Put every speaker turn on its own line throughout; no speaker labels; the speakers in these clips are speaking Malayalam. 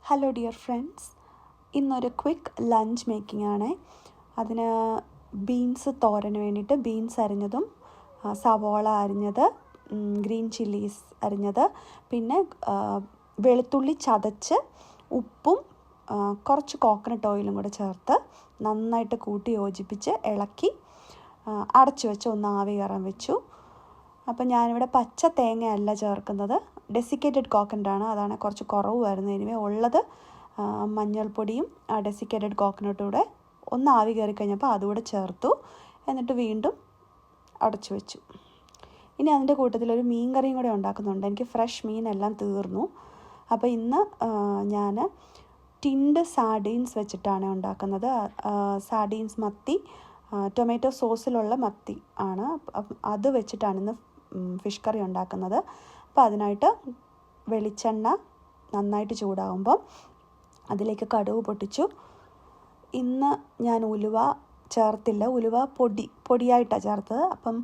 ഹലോ ഡിയർ ഫ്രണ്ട്സ്, ഇന്നൊരു ക്വിക്ക് ലഞ്ച് മേക്കിംഗ് ആണ്. അതിന് ബീൻസ് തോരന് വേണ്ടിയിട്ട് ബീൻസ് അരിഞ്ഞതും സവോള അരിഞ്ഞത്, ഗ്രീൻ ചില്ലീസ് അരിഞ്ഞത്, പിന്നെ വെളുത്തുള്ളി ചതച്ച് ഉപ്പും കുറച്ച് കോക്കനട്ട് ഓയിലും കൂടെ ചേർത്ത് നന്നായിട്ട് കൂട്ടി യോജിപ്പിച്ച് ഇളക്കി അടച്ചു വെച്ച് ഒന്ന് ആവി കയറാൻ വെച്ചു. അപ്പം ഞാനിവിടെ പച്ച തേങ്ങയല്ല ചേർക്കുന്നത്, ഡെസിക്കേറ്റഡ് കോക്കനട്ടാണ്. അതാണ് കുറച്ച് കുറവ് വരുന്നത്. എനിവേ ഉള്ളത് മഞ്ഞൾപ്പൊടിയും ഡെസിക്കേറ്റഡ് കോക്കനട്ടും കൂടെ ഒന്ന് ആവി കയറി കഴിഞ്ഞപ്പോൾ അതുകൂടെ ചേർത്തു. എന്നിട്ട് വീണ്ടും അടച്ചു വെച്ചു. ഇനി അതിൻ്റെ കൂട്ടത്തിൽ ഒരു മീൻ കറിയും കൂടെ ഉണ്ടാക്കുന്നുണ്ട്. എനിക്ക് ഫ്രഷ് മീനെല്ലാം തീർന്നു. അപ്പോൾ ഇന്ന് ഞാൻ ടിൻഡ് സാർഡീൻസ് വെച്ചിട്ടാണ് ഉണ്ടാക്കുന്നത്. സാർഡീൻസ് മത്തി, ടൊമാറ്റോ സോസിലുള്ള മത്തി ആണ്. അത് വെച്ചിട്ടാണ് ഇന്ന് ഫിഷ് കറി ഉണ്ടാക്കുന്നത്. അപ്പോൾ അതിനായിട്ട് വെളിച്ചെണ്ണ നന്നായിട്ട് ചൂടാകുമ്പം അതിലേക്ക് കടുക് പൊട്ടിച്ചു. ഇന്ന് ഞാൻ ഉലുവ ചേർത്തില്ല, ഉലുവ പൊടിയായിട്ടാണ് ചേർത്തത്. അപ്പം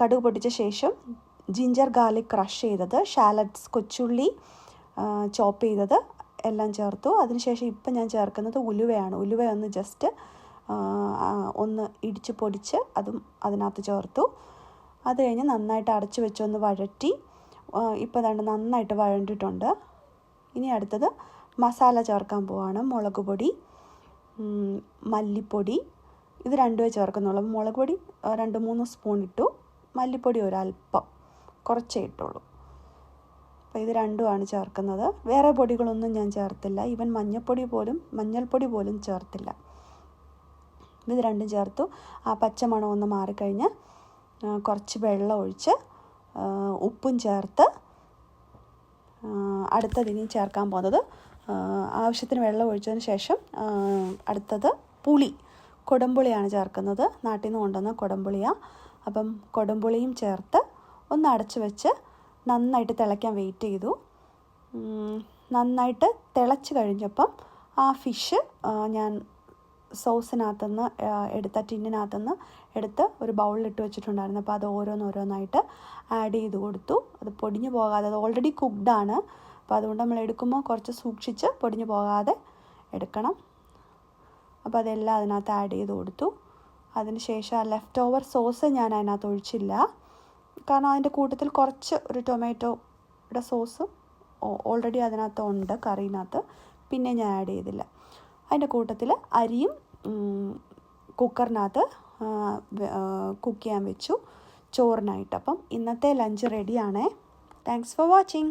കടുക് പൊട്ടിച്ച ശേഷം ജിഞ്ചർ ഗാർലിക് ക്രഷ് ചെയ്തത്, ഷാലറ്റ്സ് കൊച്ചുള്ളി ചോപ്പ് ചെയ്തത് എല്ലാം ചേർത്തു. അതിനുശേഷം ഇപ്പം ഞാൻ ചേർക്കുന്നത് ഉലുവയാണ്. ഉലുവ ഒന്ന് ജസ്റ്റ് ഒന്ന് ഇടിച്ച് പൊടിച്ച് അതും അതിനകത്ത് ചേർത്തു. അത് കഴിഞ്ഞ് നന്നായിട്ട് അടച്ചു വെച്ചൊന്ന് വഴറ്റി. ഇപ്പോൾ അതാണ്ട് നന്നായിട്ട് വഴണ്ടിട്ടുണ്ട്. ഇനി അടുത്തത് മസാല ചേർക്കാൻ പോവാണ്. മുളക് പൊടി, മല്ലിപ്പൊടി, ഇത് രണ്ടുമേ ചേർക്കുന്നുള്ളൂ. മുളക് പൊടി 2-3 സ്പൂൺ ഇട്ടു, മല്ലിപ്പൊടി ഒരല്പം കുറച്ചേ ഇട്ടുള്ളൂ. അപ്പോൾ ഇത് രണ്ടുമാണ് ചേർക്കുന്നത്. വേറെ പൊടികളൊന്നും ഞാൻ ചേർത്തില്ല. ഈവൻ മഞ്ഞൾപ്പൊടി പോലും ചേർത്തില്ല. ഇത് രണ്ടും ചേർത്തു. ആ പച്ചമണം ഒന്ന് മാറിക്കഴിഞ്ഞ് കുറച്ച് വെള്ളം ഒഴിച്ച് ഉപ്പും ചേർത്ത് അടുത്തതിനി ചേർക്കാൻ പോകുന്നത്, ആവശ്യത്തിന് വെള്ളം ഒഴിച്ചതിന് ശേഷം അടുത്തത് കൊടംപുളിയാണ് ചേർക്കുന്നത്. നാട്ടിൽ നിന്ന് കൊണ്ടുവന്ന കൊടംപുളിയാണ്. അപ്പം കൊടംപുളിയും ചേർത്ത് ഒന്ന് അടച്ചു വെച്ച് നന്നായിട്ട് തിളയ്ക്കാൻ വെയിറ്റ് ചെയ്തു. നന്നായിട്ട് തിളച്ച് കഴിഞ്ഞപ്പം ആ ഫിഷ് ഞാൻ സോസിനകത്തുനിന്ന് എടുത്ത ടിന്നിനകത്തുനിന്ന് എടുത്ത് ഒരു ബൗളിലിട്ട് വെച്ചിട്ടുണ്ടായിരുന്നു. അപ്പോൾ അത് ഓരോന്നായിട്ട് ആഡ് ചെയ്ത് കൊടുത്തു. അത് പൊടിഞ്ഞു പോകാതെ, അത് ഓൾറെഡി കുക്ക്ഡാണ്. അപ്പോൾ അതുകൊണ്ട് നമ്മൾ എടുക്കുമ്പോൾ കുറച്ച് സൂക്ഷിച്ച് പൊടിഞ്ഞു പോകാതെ എടുക്കണം. അപ്പോൾ അതെല്ലാം അതിനകത്ത് ആഡ് ചെയ്ത് കൊടുത്തു. അതിന് ശേഷം ആ ലെഫ്റ്റ് ഓവർ സോസ് ഞാൻ അതിനകത്ത് ഒഴിച്ചില്ല. കാരണം അതിൻ്റെ കൂട്ടത്തിൽ കുറച്ച് ഒരു ടൊമാറ്റോയുടെ സോസ് ഓൾറെഡി അതിനകത്ത് ഉണ്ട് കറിയിനകത്ത്, പിന്നെ ഞാൻ ആഡ് ചെയ്തില്ല. അതിൻ്റെ കൂട്ടത്തിൽ അരിയും കുക്കറിനകത്ത് കുക്ക് ചെയ്യാൻ വെച്ചു ചോറിനായിട്ട്. അപ്പം ഇന്നത്തെ ലഞ്ച് റെഡിയാണേ. Thanks for watching.